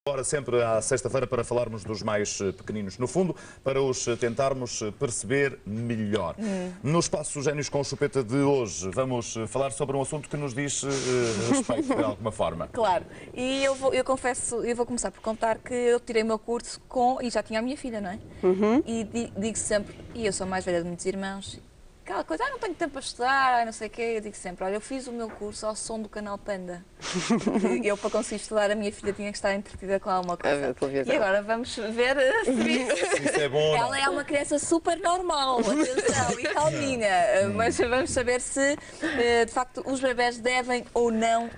Agora sempre à sexta-feira para falarmos dos mais pequeninos, no fundo, para os tentarmos perceber melhor. No Espaço Génios com Chupeta de hoje vamos falar sobre um assunto que nos diz respeito, de alguma forma. Claro, e eu confesso, eu vou começar por contar que eu tirei o meu curso e já tinha a minha filha, não é? E digo sempre, e eu sou a mais velha de muitos irmãos, aquela coisa, não tenho tempo para estudar, não sei o quê, eu digo sempre, olha, eu fiz o meu curso ao som do canal Panda. Eu, para conseguir estudar, a minha filha tinha que estar entretida com alguma coisa. E agora vamos ver se isso é bom. Ela é uma criança super normal, atenção, e calminha, mas vamos saber se, de facto, os bebés devem ou não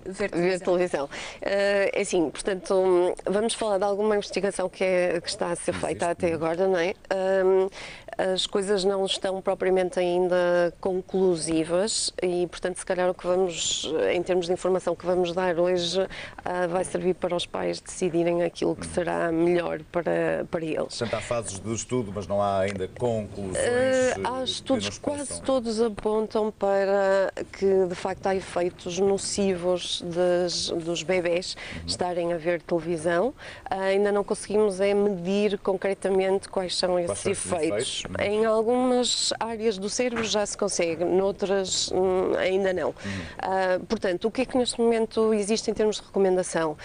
ver televisão. É assim, portanto, vamos falar de alguma investigação que está a ser feita até agora, não é? As coisas não estão propriamente ainda conclusivas e, portanto, se calhar o que vamos, em termos de informação que vamos dar hoje, vai servir para os pais decidirem aquilo que será melhor para eles. Portanto, há fases do estudo, mas não há ainda conclusões. Há estudos, quase todos apontam para que, de facto, há efeitos nocivos dos bebés estarem a ver televisão. Ainda não conseguimos medir concretamente quais são esses efeitos. Em algumas áreas do cérebro já se consegue, noutras ainda não. Portanto, o que é que neste momento existe em termos de recomendação?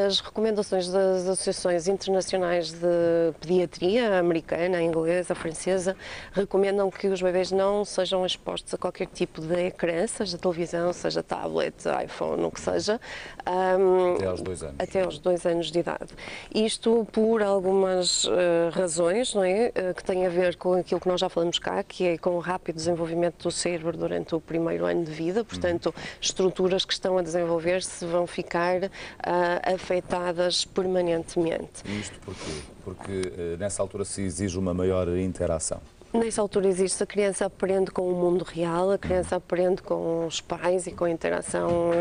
As recomendações das associações internacionais de pediatria, a americana, a inglesa, a francesa, recomendam que os bebés não sejam expostos a qualquer tipo de ecrã, seja televisão, seja tablet, iPhone, o que seja, até aos 2 anos. Até aos 2 anos de idade. Isto por algumas razões, não é? Que têm a ver com aquilo que nós já falamos cá, que é com o rápido desenvolvimento do cérebro durante o primeiro ano de vida, portanto, estruturas que estão a desenvolver-se vão ficar afetadas permanentemente. E isto porquê? Porque nessa altura se exige uma maior interação. Nessa altura existe, a criança aprende com o mundo real, a criança aprende com os pais e com a interação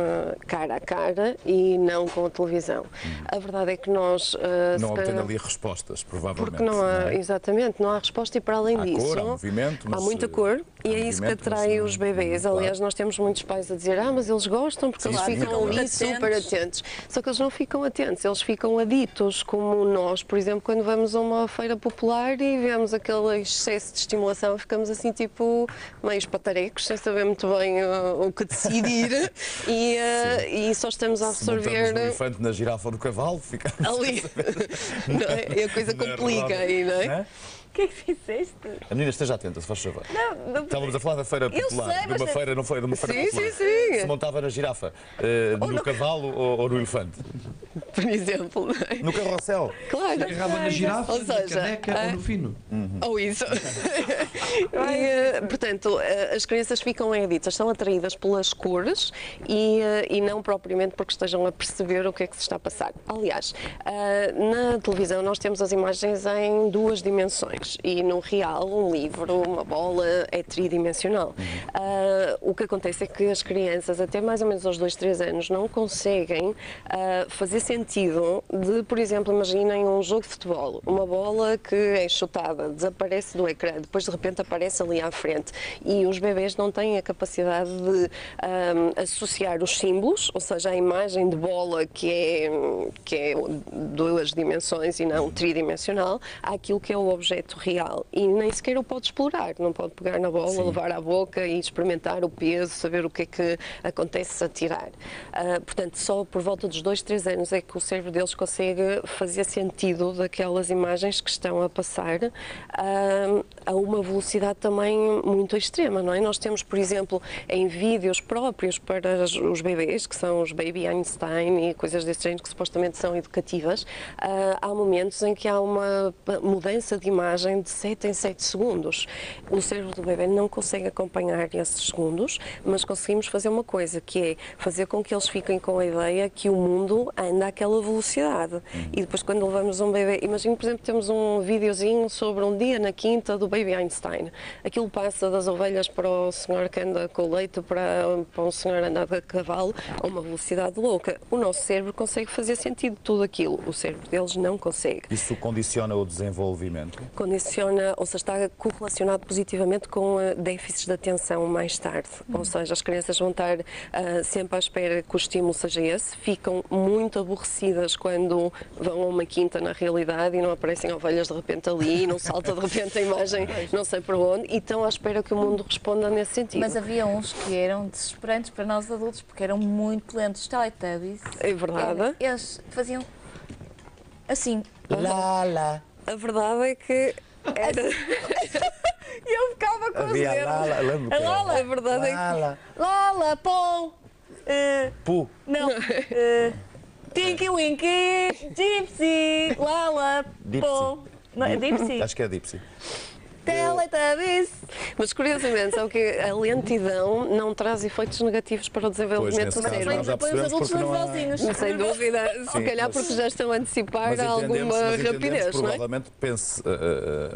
cara a cara e não com a televisão. A verdade é que nós... não obtém ali respostas, provavelmente. Porque não há, exatamente, não há resposta e para além disso... Há cor, há movimento, mas... Há muita cor e é isso que atrai os bebês. Aliás, nós temos muitos pais a dizer, mas eles gostam porque eles ficam ali super atentos. Só que eles não ficam atentos, eles ficam aditos, como nós, por exemplo, quando vamos a uma feira popular e vemos aquele excesso de estimulação, ficamos assim tipo meio patarecos, sem saber muito bem o que decidir e só estamos a absorver... Se montamos no elefante, na girafa, no cavalo, ficamos ali. Não é? E a coisa complica aí, não é? O que é que fizeste? A menina, esteja atenta, se faz favor. Não, estávamos a falar da feira popular. Eu sei, de uma feira, não foi? De uma feira popular. Sim. Se montava na girafa, no cavalo ou no elefante? Por exemplo, não é? No carrossel. Claro. Agarrava na girafa, ou seja, na caneca ou no fino. Ou isso. Portanto, as crianças ficam editas, são atraídas pelas cores e não propriamente porque estejam a perceber o que é que se está a passar. Aliás, na televisão nós temos as imagens em 2 dimensões e no real, um livro, uma bola, é tridimensional. O que acontece é que as crianças, até mais ou menos aos 2, 3 anos, não conseguem fazer sentido de, por exemplo, imaginem um jogo de futebol, uma bola que é chutada, desaparece do ecrã, depois de repente aparece ali à frente e os bebés não têm a capacidade de associar os símbolos, ou seja, a imagem de bola que é 2 dimensões e não tridimensional, àquilo que é o objeto real e nem sequer o pode explorar, não pode pegar na bola, levar à boca e experimentar o peso, saber o que é que acontece a tirar. Portanto, só por volta dos 2, 3 anos é que o cérebro deles consegue fazer sentido daquelas imagens que estão a passar a uma velocidade também muito extrema, não é? Nós temos, por exemplo, em vídeos próprios para os bebês, que são os Baby Einstein e coisas desse género que supostamente são educativas, há momentos em que há uma mudança de imagem de 7 em 7 segundos. O cérebro do bebê não consegue acompanhar esses segundos, mas conseguimos fazer uma coisa, que é fazer com que eles fiquem com a ideia que o mundo anda àquela velocidade. E depois quando levamos um bebê, imagina, por exemplo, temos um videozinho sobre um dia na quinta do Baby Einstein. Aquilo passa das ovelhas para o senhor que anda com o leite para um senhor andar a cavalo a uma velocidade louca. O nosso cérebro consegue fazer sentido de tudo aquilo, o cérebro deles não consegue. Isso condiciona o desenvolvimento? Condiciona, ou seja, está correlacionado positivamente com déficits de atenção mais tarde. Ou seja, as crianças vão estar sempre à espera que o estímulo seja esse, ficam muito aborrecidas quando vão a uma quinta na realidade e não aparecem ovelhas de repente ali, não salta de repente a imagem não sei para onde, e estão à espera que o mundo responda nesse sentido. Mas havia uns que eram desesperantes para nós adultos, porque eram muito lentos. Os Teletubbies. É verdade. Eles faziam assim. Lala. A verdade é que era... E eu ficava com Havia os dedos. Lala, lembro que A Lala. A verdade é que... Lala. Lala, Paul. Pu. Não. Tinky Winky, Gypsy, Lala, Dipsy. Paul. Não, é Dipsy. Acho que é Dipsy. Teletubbies. Mas curiosamente, sabe que a lentidão não traz efeitos negativos para o desenvolvimento nesse do caso, cérebro. nós já Põe os percebemos adultos porque não há... nervosinhos. Sem dúvida, se Sim, calhar mas- porque já estão a antecipar alguma mas rapidez, não é? provavelmente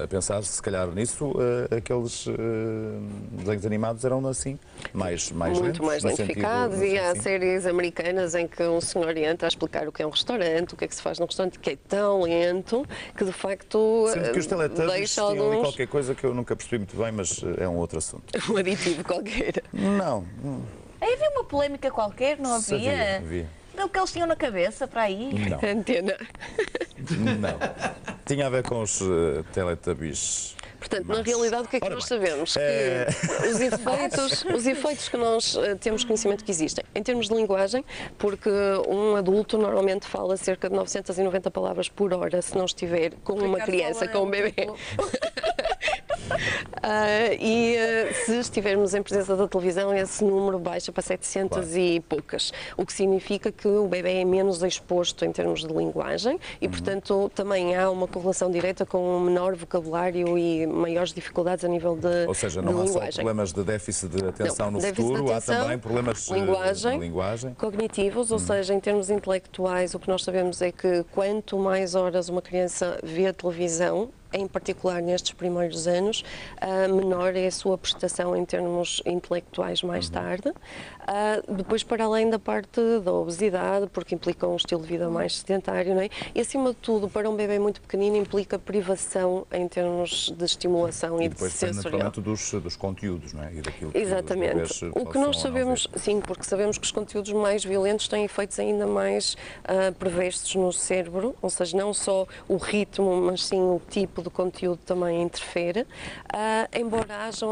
a pensar se calhar nisso, aqueles desenhos animados eram assim, mais Muito lentos, mais no lentificados, sentido- e há sim. séries americanas em que um senhor entra a explicar o que é um restaurante, o que é que se faz num restaurante, que é tão lento que de facto Sendo que os Teletubbies deixa tinham ali alguns qualquer coisa que eu nunca percebi muito bem, mas é um outro assunto. um aditivo qualquer. Não, Aí havia uma polémica qualquer, não se havia? havia. Do que eles tinham na cabeça para aí? Não, Antena. não. Tinha a ver com os Teletubbies. Portanto, na realidade, o que é que Ora nós bem, sabemos? Que os efeitos que nós temos conhecimento que existem, em termos de linguagem, porque um adulto normalmente fala cerca de 990 palavras por hora se não estiver com uma Ricardo criança, fala, com um bebê. Se estivermos em presença da televisão, esse número baixa para 700 e poucas, o que significa que o bebê é menos exposto em termos de linguagem e, portanto, também há uma correlação direta com um menor vocabulário e maiores dificuldades a nível de Ou seja, de não há só linguagem. problemas de déficit de atenção Não, no déficit de futuro, há atenção, também problemas linguagem, na linguagem. cognitivos, ou seja, em termos intelectuais, o que nós sabemos é que quanto mais horas uma criança vê a televisão, em particular nestes primeiros anos, menor é a sua prestação em termos intelectuais mais tarde. Depois, para além da parte da obesidade, porque implica um estilo de vida mais sedentário, não é? E, acima de tudo, para um bebê muito pequenino, implica privação em termos de estimulação e, E depois de depende sensorial. naturalmente dos conteúdos, não é? E daquilo que Exatamente. os bebés O que nós possam ou não ver. sabemos, sim, porque sabemos que os conteúdos mais violentos têm efeitos ainda mais perversos no cérebro, ou seja, não só o ritmo, mas sim o tipo de conteúdo também interfere. Embora hajam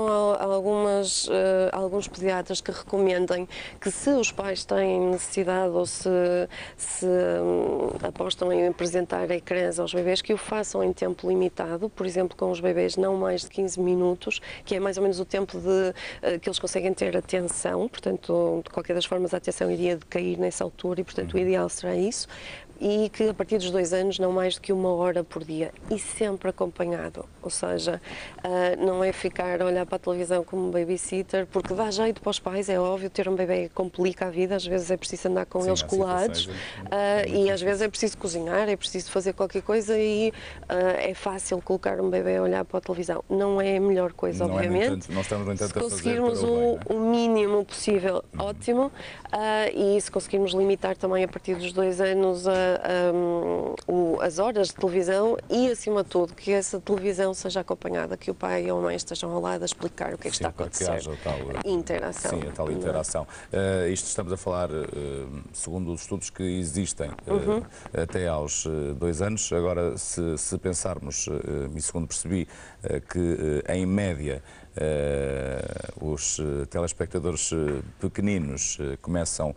alguns pediatras que recomendem que, se os pais têm necessidade ou se apostam em apresentar ecrãs aos bebés, que o façam em tempo limitado, por exemplo, com os bebés não mais de 15 minutos, que é mais ou menos o tempo que eles conseguem ter atenção. Portanto, de qualquer das formas, a atenção iria decair nessa altura e, portanto, o ideal será isso. E que a partir dos 2 anos não mais do que 1 hora por dia e sempre acompanhado, ou seja, não é ficar a olhar para a televisão como babysitter, porque dá jeito para os pais, é óbvio, ter um bebê complica a vida, às vezes é preciso andar com Sim, eles há colados situações e às vezes é preciso cozinhar, é preciso fazer qualquer coisa e é fácil colocar um bebê a olhar para a televisão. Não é a melhor coisa, Não é, obviamente. no entanto, não estamos, no entanto, Se a fazer conseguirmos para o bem, não é? o mínimo possível, ótimo, e se conseguirmos limitar também a partir dos 2 anos as horas de televisão e, acima de tudo, que essa televisão seja acompanhada, que o pai ou a mãe estejam ao lado a explicar o que é que Sim, está a para que acontecer. haja tal Interação. Sim, a tal interação. Isto estamos a falar, segundo os estudos que existem, até aos 2 anos. Agora, se pensarmos, e segundo percebi, que em média os telespectadores pequeninos começam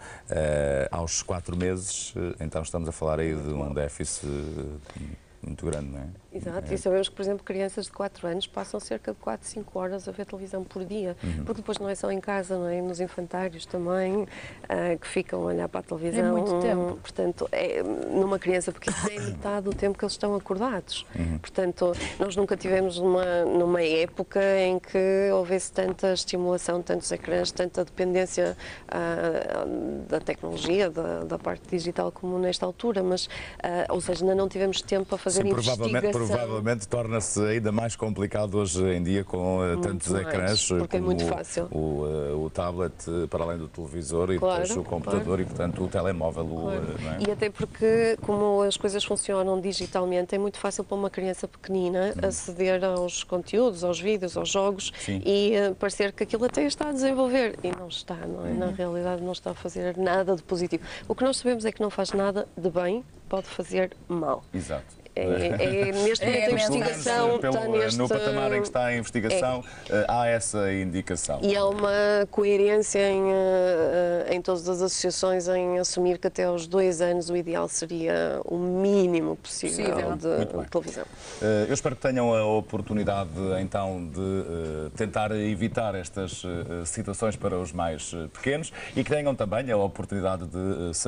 aos 4 meses, então estamos a falar aí de um déficit muito grande, não é? Exato, e sabemos que, por exemplo, crianças de 4 anos passam cerca de 4, 5 horas a ver televisão por dia, porque depois não é só em casa, não é? Nos infantários também, que ficam a olhar para a televisão. É muito tempo. Portanto, numa criança, porque é metade do tempo que eles estão acordados. Portanto, nós nunca tivemos numa época em que houvesse tanta estimulação, tantos ecrãs, tanta dependência da tecnologia, da parte digital como nesta altura, mas, ou seja, ainda não tivemos tempo a fazer investigação. provavelmente torna-se ainda mais complicado hoje em dia com tantos mais, ecrãs porque é como muito fácil. o tablet, para além do televisor, e Claro, depois o computador e, portanto, o telemóvel. Não é? E até porque, como as coisas funcionam digitalmente, é muito fácil para uma criança pequenina aceder aos conteúdos, aos vídeos, aos jogos Sim. e parecer que aquilo até está a desenvolver. E não está, não é? Na realidade não está a fazer nada de positivo. O que nós sabemos é que não faz nada de bem, pode fazer mal. Exato. Neste momento a investigação está neste... No patamar em que está a investigação, há essa indicação. E há uma coerência em todas as associações em assumir que até aos 2 anos o ideal seria o mínimo possível de televisão. Eu espero que tenham a oportunidade, então, de tentar evitar estas situações para os mais pequenos e que tenham também a oportunidade de saber